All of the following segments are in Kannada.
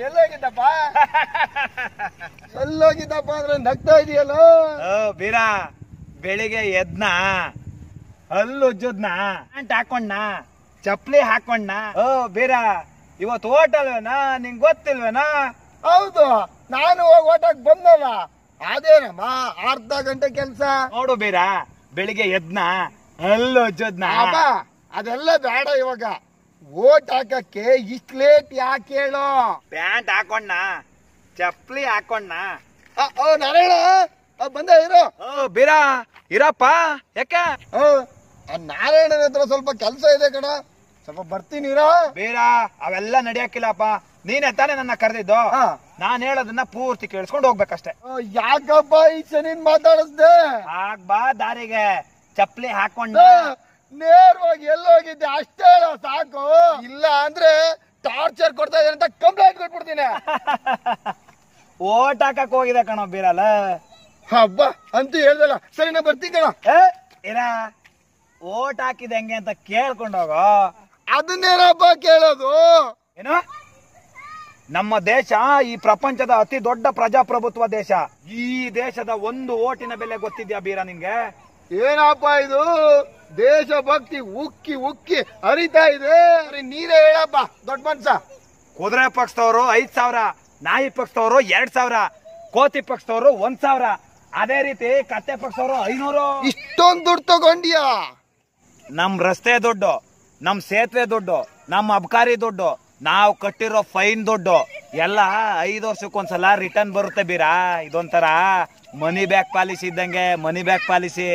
ಎಲ್ಲೋಗಿದ್ದಪ್ಪ ಎಲ್ಲೋಗಿದ್ದಪ್ಪ ಅಂದ್ರೆ ನಗ್ತಾ ಇದೆಯಲ್ಲ. ಬೀರಾ ಬೆಳಿಗ್ಗೆ ಎದ್ನ ಹಲ್ಲು ಉಜ್ಜದ್ನ ಪ್ಯಾಂಟ್ ಹಾಕೊಂಡ ಚಪ್ಲಿ ಹಾಕೊಂಡ. ಬೀರಾ ಇವತ್ತು ಹೋಟೆಲ್ವೇನಾ ನಿಂಗ್ ಗೊತ್ತಿಲ್ವೇನಾ? ಹೌದು, ನಾನು ಹೋಗಿ ಓಟಕ್ ಬಂದಲ್ಲ. ಅದೇನಮ್ಮ ಅರ್ಧ ಗಂಟೆ ಕೆಲ್ಸ. ನೋಡು ಬೀರಾ ಬೆಳಿಗ್ಗೆ ಎದ್ನ ಹಲ್ಲು ಉಜ್ಜದ್ನ. ಅದೆಲ್ಲ ಬೇಡ ಇವಾಗ. ಓಟ್ ಹಾಕಕ್ಕೆ ಇಷ್ಟ ಲೇಟ್ ಯಾಕೆ ಹೇಳು? ಪ್ಯಾಂಟ್ ಹಾಕೊಂಡ ಚಪ್ಲಿ ಹಾಕೊಂಡ. ನಾರಾಯಣ ಬಂದ ಇರೋ. ಬೀರಾ ಇರಪ್ಪ. ಯಾಕೆ? ನಾರಾಯಣನ ಹತ್ರ ಸ್ವಲ್ಪ ಕೆಲ್ಸ ಇದೆ ಕಣ, ಸ್ವಲ್ಪ ಬರ್ತೀನಿ ಇರೋ. ಬೀರಾ ಅವೆಲ್ಲ ನಡಿಯಕ್ಕಿಲ್ಲಪ್ಪ. ನೀನೇ ತಾನೇ ನನ್ನ ಕರೆದಿದ್ದು. ನಾನ್ ಹೇಳೋದನ್ನ ಪೂರ್ತಿ ಕೇಳಿಸ್ಕೊಂಡು ಹೋಗ್ಬೇಕಷ್ಟೇ. ಯಾಕಪ್ಪ ಈ ಶನಿನ್ ಮಾತಾಡಿಸ್ದೆ? ಬಾ ದಾರಿಗೆ ಚಪ್ಲಿ ಹಾಕೊಂಡ ನೇರವಾಗಿ ಎಲ್ಲೋಗಿದ್ದೆ ಅಷ್ಟೇ ಹೇಳ ಸಾಕು. ಇಲ್ಲ ಅಂದ್ರೆ ಟಾರ್ಚರ್ ಕೊಡ್ತಾ ಇದ್ದಾರೆ ಅಂತ ಕಂಪ್ಲೇಂಟ್ ಕೊಟ್ಬಿಡ್ತೀನಿ. ಓಟ್ ಹಾಕಕ್ ಹೋಗಿದೆ ಕಣ ಬೀರಲ್ಲ. ಹಬ್ಬ ಅಂತೂ ಹೇಳ್ದಲ್ಲ. ಸರಿ ನಾ ಬರ್ತೀನಿ ಕಣ. ಇರ ಓಟ್ ಹಾಕಿದೆ ಹೆಂಗೆ ಅಂತ ಕೇಳ್ಕೊಂಡು ಹೋಗೋ. ಅದನ್ನೇನಪ್ಪ ಕೇಳೋದು? ಏನು? ನಮ್ಮ ದೇಶ ಈ ಪ್ರಪಂಚದ ಅತಿ ದೊಡ್ಡ ಪ್ರಜಾಪ್ರಭುತ್ವ ದೇಶ. ಈ ದೇಶದ ಒಂದು ಓಟಿನ ಬೆಲೆ ಗೊತ್ತಿದ್ಯಾ ಬೀರಾ ನಿನ್ಗೆ? ಏನಪ್ಪ ಇದು ದೇಶಭಕ್ತಿ ಉಕ್ಕಿ ಉಕ್ಕಿ ಹರಿತಾ ಇದೆ. ನೀರೇ ಹೇಳಪ್ಪ ದೊಡ್ಡ ಮನ್ಸ. ಕುದುರೆ ಪಕ್ಷದವರು 5,000, ನಾಯಿ ಪಕ್ಷದವರು 2,000, ಕೋತಿ ಪಕ್ಷದವರು 1,000, ಅದೇ ರೀತಿ ಕತ್ತೆ ಪಕ್ಷದವರು 500. ಇಷ್ಟೊಂದು ದುಡ್ಡು ತಗೊಂಡಿಯಾ? ನಮ್ ರಸ್ತೆ ದುಡ್ಡು, ನಮ್ ಸೇತುವೆ ದುಡ್ಡು, ನಮ್ ಅಬಕಾರಿ ದುಡ್ಡು, ನಾವು ಕಟ್ಟಿರೋ ಫೈನ್ ದುಡ್ಡು ಎಲ್ಲ 5 ವರ್ಷಕ್ಕೊಂದ್ಸಲ ರಿಟರ್ನ್ ಬರುತ್ತೆ ಬೀರಾ. ಇದೊಂಥರ ಮನಿ ಬ್ಯಾಕ್ ಪಾಲಿಸಿ ಇದ್ದಂಗೆ. Money back policy.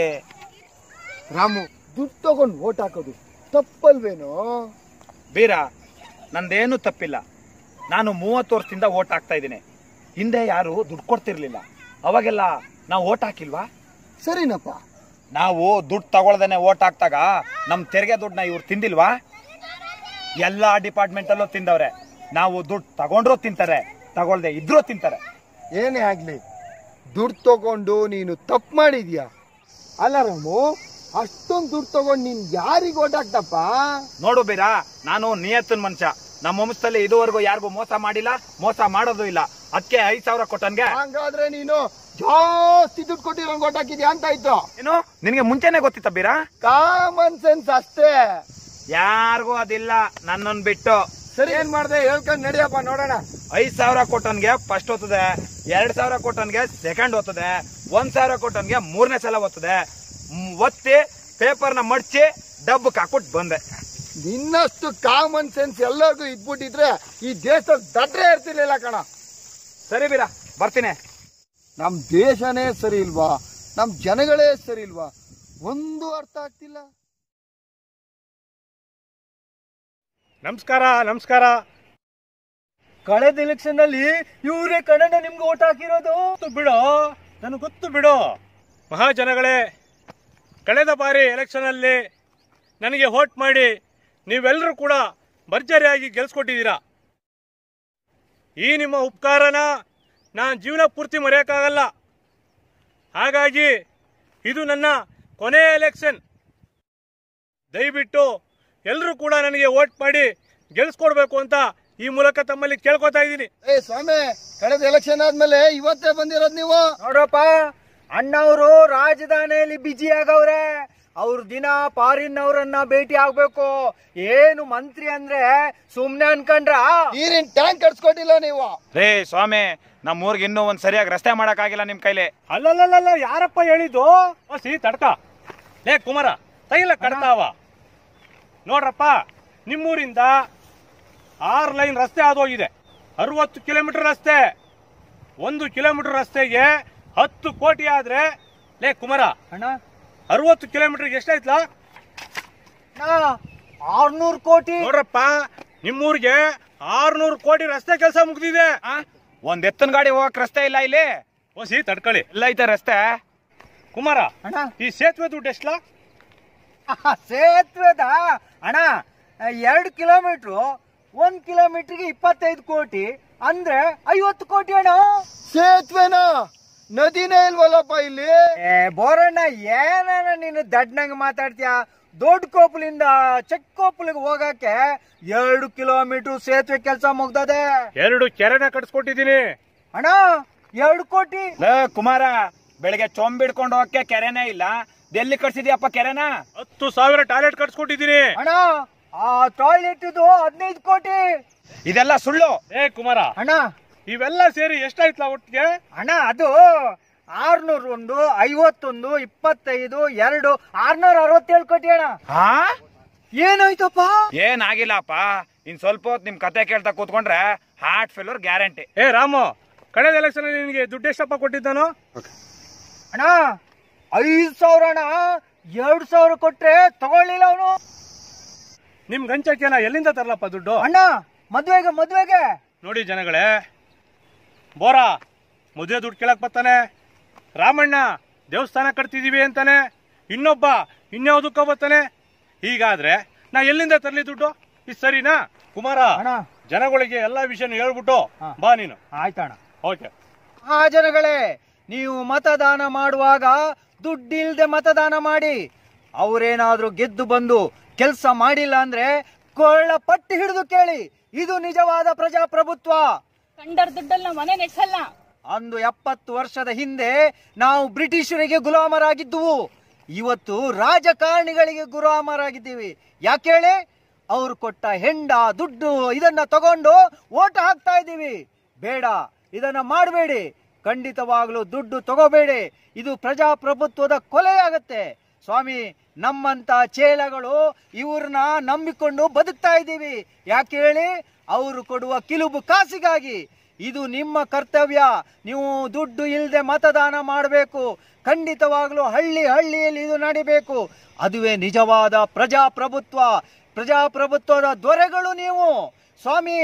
ರಾಮು, ದುಡ್ಡು ತಗೊಂಡು ಓಟ್ ಹಾಕೋದು ತಪ್ಪಲ್ವೇನೋ? ಬೀರಾ ನಂದೇನು ತಪ್ಪಿಲ್ಲ. ನಾನು 30 ವರ್ಷದಿಂದ ಓಟ್ ಹಾಕ್ತಾ ಇದ್ದೀನಿ. ಹಿಂದೆ ಯಾರು ದುಡ್ಡು ಕೊಡ್ತಿರ್ಲಿಲ್ಲ. ಅವಾಗೆಲ್ಲ ನಾವು ಓಟ್ ಹಾಕಿಲ್ವಾ? ಸರಿನಪ್ಪ. ನಾವು ದುಡ್ಡು ತಗೊಳ್ದೇನೆ ಓಟ್ ಹಾಕ್ತಾಗ ನಮ್ ತೆರಿಗೆ ದುಡ್ಡನ್ನ ಇವ್ರು ತಿಂದಿಲ್ವಾ? ಎಲ್ಲಾ ಡಿಪಾರ್ಟ್ಮೆಂಟ್ ಅಲ್ಲೂ ತಿಂದವ್ರೆ. ನಾವು ದುಡ್ಡು ತಗೊಂಡ್ರು ತಿಂತಾರೆ, ತಗೊಳ್ದೆ ಇದ್ರೂ ತಿಂತಾರೆ. ಏನೇ ಆಗ್ಲಿ ದುಡ್ಡು ತಗೊಂಡು ನೀನು ತಪ್ಪು ಮಾಡಿದ್ಯಾ. ಅಲ್ಲ ರಾಮು, ಅಷ್ಟೊಂದು ದುಡ್ಡು ತಗೊಂಡು ನೀನ್ ಯಾರಿಗ ಓಟ್ ಹಾಕ್ತಪ್ಪ? ನೋಡು ಬೀರಾ, ನಾನು ನಿಯತ್ತಿನ ಮನುಷ್ಯ. ನಮ್ಮ ವಂಶದಲ್ಲಿ ಇದುವರೆಗೂ ಯಾರಿಗೂ ಮೋಸ ಮಾಡಿಲ್ಲ, ಮೋಸ ಮಾಡೋದು ಇಲ್ಲ. ಅದಕ್ಕೆ 5,000 ಕೊಟ್ಟನ್ಗೆ. ಹಂಗಾದ್ರೆ ನೀನು ಜಾಸ್ತಿ ದುಡ್ಡು ಕೊಟ್ಟಿರೋ ಓಟ್ ಹಾಕಿದ್ಯಾ ಅಂತ ಆಯ್ತು. ಏನು ನಿನ್ಗೆ ಮುಂಚೆನೆ ಗೊತ್ತಿತ್ತ ಬೀರಾ? ಕಾಮನ್ ಸೆನ್ಸ್ ಅಷ್ಟೇ. ಯಾರಿಗೂ ಅದಿಲ್ಲ ನನ್ನನ್ ಬಿಟ್ಟು. ಸರಿ, ಏನ್ ಮಾಡ್ದೆ ಹೇಳ್ಕೊಂಡ್ ನಡಿಯಪ್ಪ ನೋಡೋಣ. 5,000 ಕೊಟ್ಟನ್ಗೆ ಫಸ್ಟ್ ಓದ್ತದೆ, 2,000 ಕೊಟ್ಟನ್ಗೆ ಸೆಕೆಂಡ್ ಓದ್ತದೆ, 1,000 ಕೊಟ್ಟನ್ಗೆ 3ನೇ ಸಲ ಓದ್ತದೆ. ಒತ್ತಿ ಪೇಪರ್ನ ಮಡ್ಚಿ ಡಬ್ಬಕ್ಕೆ ಹಾಕ್ಬಿಟ್ಟು ಬಂದೆ. ನಿನ್ನಷ್ಟು ಕಾಮನ್ ಸೆನ್ಸ್ ಎಲ್ಲರಿಗೂ ಇದ್ಬಿಟ್ಟಿದ್ರೆ ಈ ದೇಶದ ದಡ್ರೆ ಇರ್ತಿರ್ಲಿಲ್ಲ ಕಣ. ಸರಿ ಬೀರಾ, ಬರ್ತೀನಿ. ನಮ್ ದೇಶನೇ ಸರಿ ಇಲ್ವಾ? ನಮ್ ಜನಗಳೇ ಸರಿ ಇಲ್ವಾ? ಒಂದು ಅರ್ಥ ಆಗ್ತಿಲ್ಲ. ನಮಸ್ಕಾರ. ನಮಸ್ಕಾರ. ಕಳೆದ ಎಲೆಕ್ಷನ್ ನಲ್ಲಿ ಇವರೇ ಕನ್ನಡ ನಿಮ್ಗೆ ಓಟ್ ಹಾಕಿರೋದು. ಬಿಡೋ, ನನಗೆ ಗೊತ್ತು ಬಿಡೋ. ಮಹಾಜನಗಳೇ, ಕಳೆದ ಬಾರಿ ಎಲೆಕ್ಷನ್ ಅಲ್ಲಿ ನನಗೆ ವೋಟ್ ಮಾಡಿ ನೀವೆಲ್ಲರೂ ಕೂಡ ಭರ್ಜರಿಯಾಗಿ ಗೆಲ್ಸ್ಕೊಟ್ಟಿದ್ದೀರಾ. ಈ ನಿಮ್ಮ ಉಪಕಾರನ ನಾನು ಜೀವನ ಪೂರ್ತಿ ಮರೆಯೋಕ್ಕಾಗಲ್ಲ. ಹಾಗಾಗಿ ಇದು ನನ್ನ ಕೊನೆಯ ಎಲೆಕ್ಷನ್. ದಯವಿಟ್ಟು ಎಲ್ಲರೂ ಕೂಡ ನನಗೆ ವೋಟ್ ಮಾಡಿ ಗೆಲ್ಸ್ಕೊಡ್ಬೇಕು ಅಂತ ಈ ಮೂಲಕ ತಮ್ಮಲ್ಲಿ ಕೇಳ್ಕೊತಾ ಇದ್ದೀನಿ. ಸ್ವಾಮಿ, ಕಳೆದ ಎಲೆಕ್ಷನ್ ಆದ್ಮೇಲೆ ಇವತ್ತೇ ಬಂದಿರೋದು ನೀವು? ನೋಡ್ರಪ್ಪ, ಅಣ್ಣವರು ರಾಜಧಾನಿಯಲ್ಲಿ ಬಿಜಿ ಆಗವ್ರೆ. ಅವ್ರ ದಿನ ಫಾರಿನ್ ಅವರನ್ನ ಭೇಟಿ ಆಗ್ಬೇಕು. ಏನು ಮಂತ್ರಿ ಅಂದ್ರೆ ಸುಮ್ನೆ ಅನ್ಕೊಂಡ್ರ? ನೀರಿನ ಟ್ಯಾಂಕ್ ಕಟ್ಸ್ಕೊಟ್ಟಿಲ್ಲ ನೀವು? ರೇ ಸ್ವಾಮಿ, ನಮ್ಮ ಊರಿಗೆ ಇನ್ನೂ ಒಂದ್ ಸರಿಯಾಗಿ ರಸ್ತೆ ಮಾಡಕ್ ಆಗಿಲ್ಲ ನಿಮ್ ಕೈಲಿ. ಅಲ್ಲಲ್ಲ, ಯಾರಪ್ಪ ಹೇಳಿದ್ದು? ಸಿ ತಡ್ಕ ಲೇ ಕುಮಾರ, ತೈಲ ಕಡ್ತಾವ. ನೋಡ್ರಪ್ಪ, ನಿಮ್ಮೂರಿಂದ 6 ಲೈನ್ ರಸ್ತೆ ಆದೋಗಿದೆ. 60 ಕಿಲೋಮೀಟರ್ ರಸ್ತೆ. 1 ಕಿಲೋಮೀಟರ್ ರಸ್ತೆಗೆ 10 ಕೋಟಿ ಆದ್ರೆ, ಲೇ ಕುಮಾರ ಅಣ್ಣ 60 ಕಿಲೋಮೀಟರ್ ಎಷ್ಟಾಯ್ತಲ್ಲ? 600 ಕೋಟಿ. ನೋಡ್ರಪ್ಪ, ನಿಮ್ಮೂರಿಗೆ 600 ಕೋಟಿ ರಸ್ತೆ ಕೆಲಸ ಮುಗ್ದಿದೆ. ಒಂದ್ ಎತ್ತನ ಗಾಡಿ ಹೋಗಕ್ ರಸ್ತೆ ಇಲ್ಲ ಇಲ್ಲಿ. ಓಸಿ ತಡ್ಕೊಳ್ಳಿ. ಎಲ್ಲ ಐತೆ ರಸ್ತೆ. ಕುಮಾರ, ಅಣ್ಣ ಈ ಸೇತುವೆ ದುಡ್ಡು ಎಷ್ಟಲ್ಲ? ಸೇತುವೆದ ಅಣ್ಣ 2 ಕಿಲೋಮೀಟರ್, 1 ಕಿಲೋಮೀಟರ್ಗೆ 25 ಕೋಟಿ ಅಂದ್ರೆ 50 ಕೋಟಿ ಅಣ್ಣ. ಸೇತುವೆನ ನದಿನೇ ಇಲ್ವಲ್ಲಪ್ಪ ಇಲ್ಲಿ? ಬೋರಣ್ಣ, ಏನ ನೀನು ದಡ್ನಂಗ್ ಮಾತಾಡ್ತೀಯ? ದೊಡ್ಡ ಕೋಪಲಿಂದ ಚೆಕ್ ಕೋಪಲಿಗೆ ಹೋಗಕ್ಕೆ 2 ಕಿಲೋಮೀಟರ್ ಸೇತುವೆ ಕೆಲಸ ಮುಗ್ದದೆ. 2 ಕೆರೆನ ಕಟ್ಸ್ಕೊಟ್ಟಿದ್ದೀನಿ ಅಣ್ಣ. 2 ಕೋಟಿ. ಕುಮಾರ, ಬೆಳಿಗ್ಗೆ ಚೊಂಬಿಡ್ಕೊಂಡು ಹೋಗಕ್ಕೆ ಕೆರೆನೇ ಇಲ್ಲ, ಎಲ್ಲಿ ಕಟ್ಸಿದ್ಯಪ್ಪ ಕೆರೆನ? 10,000 ಟಾಯ್ಲೆಟ್ ಕಟ್ಸ್ಕೊಟ್ಟಿದ್ದೀನಿ ಅಣ್ಣ. ಆ ಟಾಯ್ಲೆಟ್ ಇದು 15 ಕೋಟಿ. ಇದೆಲ್ಲ ಸುಳ್ಳು. ಕುಮಾರ, ಅಣ್ಣ ಇವೆಲ್ಲ ಸೇರಿ ಎಷ್ಟಾಯ್ತಲ್ಲ ಒಟ್ಟಿಗೆ? ಅಣ್ಣ ಅದು 601, 51, 25, 2 667 ಕೋಟಿ ಅಣ್ಣ. ಹಾ, ಏನಾಯ್ತಪ್ಪ? ಏನಾಗಿಲ್ಲಪ್ಪ. ಇನ್ ಸ್ವಲ್ಪ ಹೊತ್ತು ನಿಮ್ ಕತೆ ಕೇಳ್ತಾ ಕೂತ್ಕೊಂಡ್ರೆ ಹಾರ್ಟ್ ಫೇಲ್ಯೂರ್ ಗ್ಯಾರಂಟಿ. ರಾಮು, ಕಳೆದ ಎಲೆಕ್ಷನ್ ಅಲ್ಲಿ ನಿನಗೆ ದುಡ್ಡು ಎಷ್ಟಪ್ಪ ಕೊಟ್ಟಿದ್ದಾನು? ಅಣ್ಣ 5,000 ಅಣ್ಣ. 2,000 ಕೊಟ್ರೆ ತಗೊಳ್ಳಿಲ್ಲ ಅವನು. ನಿಮ್ ಗಂಚಕ್ಕೆನ ಎಲ್ಲಿಂದ ತರಲಪ್ಪ ದುಡ್ಡು? ಅಣ್ಣ ಮದ್ವೆಗೆ. ನೋಡಿ ಜನಗಳೇ, ಬೋರಾ ಮದುವೆ ದುಡ್ಡು ಕೇಳಕ್ ಬರ್ತಾನೆ, ರಾಮಣ್ಣ ದೇವಸ್ಥಾನ ಕಟ್ತಿದೀವಿ ಅಂತಾನೆ, ಇನ್ನೊಬ್ಬ ಇನ್ಯಾವುದಕ್ಕೋ ಬರ್ತಾನೆ. ಹೀಗಾದ್ರೆ ನಾ ಎಲ್ಲಿಂದ ತರ್ಲಿ ದುಡ್ಡು? ಇದು ಸರಿನಾ? ಕುಮಾರ, ಜನಗಳಿಗೆ ಎಲ್ಲಾ ವಿಷಯನೂ ಹೇಳ್ಬಿಟ್ಟು ಬಾ ನೀನು. ಆಯ್ತಣ್ಣ. ಓಕೆ. ಜನಗಳೇ, ನೀವು ಮತದಾನ ಮಾಡುವಾಗ ದುಡ್ಡಿಲ್ದೆ ಮತದಾನ ಮಾಡಿ. ಅವರೇನಾದ್ರೂ ಗೆದ್ದು ಬಂದು ಕೆಲಸ ಮಾಡಿಲ್ಲ ಅಂದ್ರೆ ಕೊಳ್ಳ ಪಟ್ಟಿ ಹಿಡಿದು ಕೇಳಿ. ಇದು ನಿಜವಾದ ಪ್ರಜಾಪ್ರಭುತ್ವ. ಕಂಡರ್ ದುಡ್ಡಲ್ಲಿ ನಾವು ಮನೆ ನೆಡ್ಸಲ್ಲ. ಅಂದು 70 ವರ್ಷದ ಹಿಂದೆ ನಾವು ಬ್ರಿಟಿಷರಿಗೆ ಗುಲಾಮರಾಗಿದ್ದುವು. ಇವತ್ತು ರಾಜಕಾರಣಿಗಳಿಗೆ ಗುಲಾಮರಾಗಿದ್ದೀವಿ. ಯಾಕೆ ಹೇಳಿ? ಅವ್ರು ಕೊಟ್ಟ ಹೆಂಡ ದುಡ್ಡು ಇದನ್ನ ತಗೊಂಡು ಓಟ್ ಹಾಕ್ತಾ ಇದ್ದೀವಿ. ಬೇಡ, ಇದನ್ನ ಮಾಡಬೇಡಿ. ಖಂಡಿತವಾಗ್ಲೂ ದುಡ್ಡು ತಗೋಬೇಡಿ. ಇದು ಪ್ರಜಾಪ್ರಭುತ್ವದ ಕೊಲೆಯಾಗತ್ತೆ. ಸ್ವಾಮಿ, ನಮ್ಮಂತ ಚೇಲಗಳು ಇವ್ರನ್ನ ನಂಬಿಕೊಂಡು ಬದುಕ್ತಾ ಇದ್ದೀವಿ. ಯಾಕೆ ಹೇಳಿ? ಅವರು ಕೊಡುವ ಕಿಲುಬು ಕಾಸಿಗಾಗಿ. ಇದು ನಿಮ್ಮ ಕರ್ತವ್ಯ. ನೀವು ದುಡ್ಡು ಇಲ್ಲದೆ ಮತದಾನ ಮಾಡಬೇಕು. ಖಂಡಿತವಾಗ್ಲೂ ಹಳ್ಳಿಯಲ್ಲಿ ಇದು ನಡಿಬೇಕು. ಅದುವೇ ನಿಜವಾದ ಪ್ರಜಾಪ್ರಭುತ್ವ. ಪ್ರಜಾಪ್ರಭುತ್ವದ ದೊರೆಗಳು ನೀವು. ಸ್ವಾಮಿ,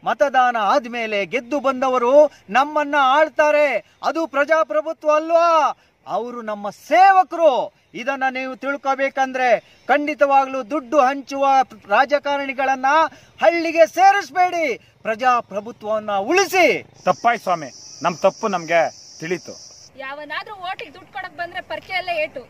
ಮತದಾನ ಆದ್ಮೇಲೆ ಗೆದ್ದು ಬಂದವರು ನಮ್ಮನ್ನ ಆಳ್ತಾರೆ. ಅದು ಪ್ರಜಾಪ್ರಭುತ್ವ ಅಲ್ವಾ? ಅವರು ನಮ್ಮ ಸೇವಕರು. ಇದನ್ನ ನೀವು ತಿಳ್ಕೋಬೇಕಂದ್ರೆ ಖಂಡಿತವಾಗ್ಲೂ ದುಡ್ಡು ಹಂಚುವ ರಾಜಕಾರಣಿಗಳನ್ನ ಹಳ್ಳಿಗೆ ಸೇರಿಸಬೇಡಿ. ಪ್ರಜಾಪ್ರಭುತ್ವವನ್ನ ಉಳಿಸಿ. ತಪ್ಪಾಯ್ತು ಸ್ವಾಮಿ, ನಮ್ ತಪ್ಪು ನಮ್ಗೆ ತಿಳಿತು. ಯಾವನಾದ್ರೂ ಓಟಿಗೆ ದುಡ್ಡು ಕೊಡಕ್ ಬಂದ್ರೆ ಪರಿಚಯ ಎಲ್ಲ ಏಟು.